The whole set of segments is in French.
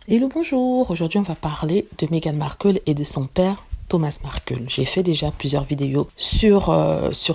Hello, bonjour. Aujourd'hui, on va parler de Meghan Markle et de son père, Thomas Markle. J'ai fait déjà plusieurs vidéos sur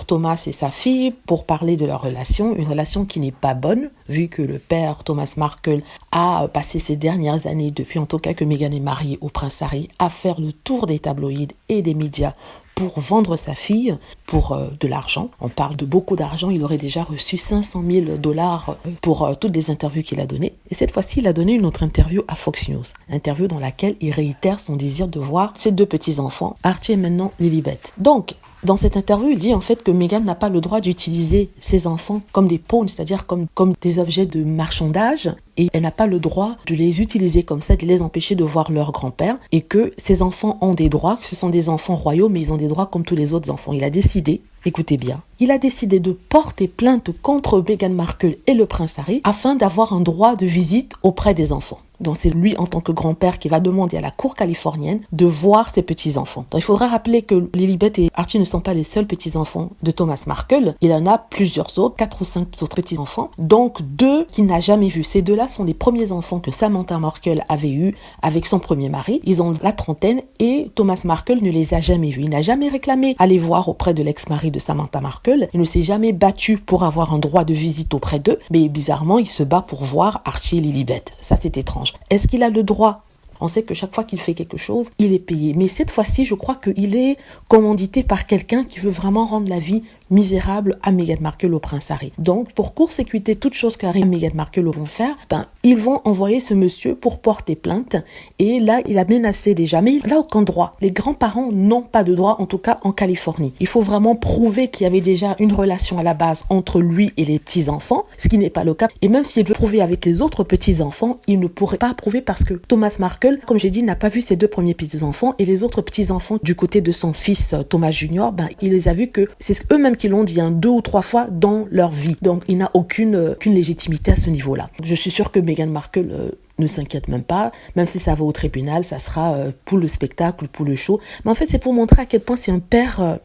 Thomas et sa fille pour parler de leur relation, une relation qui n'est pas bonne, vu que le père, Thomas Markle, a passé ces dernières années, depuis en tout cas que Meghan est mariée au prince Harry, à faire le tour des tabloïds et des médias pour vendre sa fille pour de l'argent. On parle de beaucoup d'argent. Il aurait déjà reçu 500 000 $ pour toutes les interviews qu'il a données. Et cette fois-ci, il a donné une autre interview à Fox News. Interview dans laquelle il réitère son désir de voir ses deux petits-enfants, Archie et maintenant Lilibet. Donc, dans cette interview, il dit en fait que Meghan n'a pas le droit d'utiliser ses enfants comme des pawns, c'est-à-dire comme des objets de marchandage, et elle n'a pas le droit de les utiliser comme ça, de les empêcher de voir leur grand-père, et que ses enfants ont des droits, que ce sont des enfants royaux, mais ils ont des droits comme tous les autres enfants. Il a décidé, écoutez bien, il a décidé de porter plainte contre Meghan Markle et le prince Harry afin d'avoir un droit de visite auprès des enfants. Donc c'est lui en tant que grand-père qui va demander à la cour californienne de voir ses petits-enfants. Donc il faudra rappeler que Lilibet et Archie ne sont pas les seuls petits-enfants de Thomas Markle. Il en a plusieurs autres, 4 ou 5 autres petits-enfants. Donc 2 qu'il n'a jamais vus. Ces 2-là sont les premiers enfants que Samantha Markle avait eus avec son premier mari. Ils ont la trentaine et Thomas Markle ne les a jamais vus. Il n'a jamais réclamé aller voir auprès de l'ex-mari de Samantha Markle. Il ne s'est jamais battu pour avoir un droit de visite auprès d'eux. Mais bizarrement, il se bat pour voir Archie et Lilibet. Ça, c'est étrange. Est-ce qu'il a le droit? On sait que chaque fois qu'il fait quelque chose, il est payé. Mais cette fois-ci, je crois qu'il est commandité par quelqu'un qui veut vraiment rendre la vie misérable à Meghan Markle au prince Harry. Donc, pour court-circuiter toutes choses que Harry et Meghan Markle vont faire, ils vont envoyer ce monsieur pour porter plainte. Et là, il a menacé déjà. Mais il n'a aucun droit. Les grands-parents n'ont pas de droit, en tout cas en Californie. Il faut vraiment prouver qu'il y avait déjà une relation à la base entre lui et les petits-enfants, ce qui n'est pas le cas. Et même s'il veut prouver avec les autres petits-enfants, il ne pourrait pas prouver parce que Thomas Markle, comme j'ai dit, n'a pas vu ses 2 premiers petits-enfants. Et les autres petits-enfants du côté de son fils Thomas Jr., il les a vus que c'est eux-mêmes qui l'ont dit 2 ou 3 fois dans leur vie. Donc, il n'a aucune légitimité à ce niveau-là. Je suis sûre que Meghan Markle ne s'inquiète même pas. Même si ça va au tribunal, ça sera pour le spectacle, pour le show. Mais en fait, c'est pour montrer à quel point c'est un père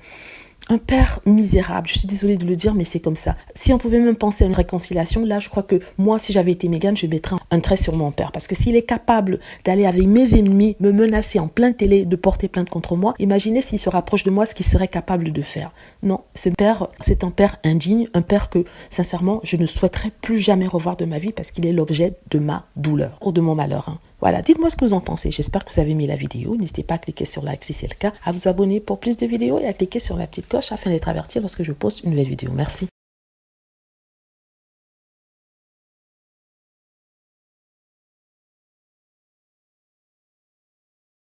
misérable. Je suis désolée de le dire, mais c'est comme ça. Si on pouvait même penser à une réconciliation, là, je crois que moi, si j'avais été Meghan, je mettrais un trait sur mon père. Parce que s'il est capable d'aller avec mes ennemis, me menacer en pleine télé, de porter plainte contre moi, imaginez s'il se rapproche de moi, ce qu'il serait capable de faire. Non, ce père, c'est un père indigne, un père que, sincèrement, je ne souhaiterais plus jamais revoir de ma vie parce qu'il est l'objet de ma douleur ou de mon malheur. Voilà, dites-moi ce que vous en pensez. J'espère que vous avez aimé la vidéo. N'hésitez pas à cliquer sur like si c'est le cas, à vous abonner pour plus de vidéos et à cliquer sur la petite cloche afin d'être averti lorsque je poste une nouvelle vidéo. Merci.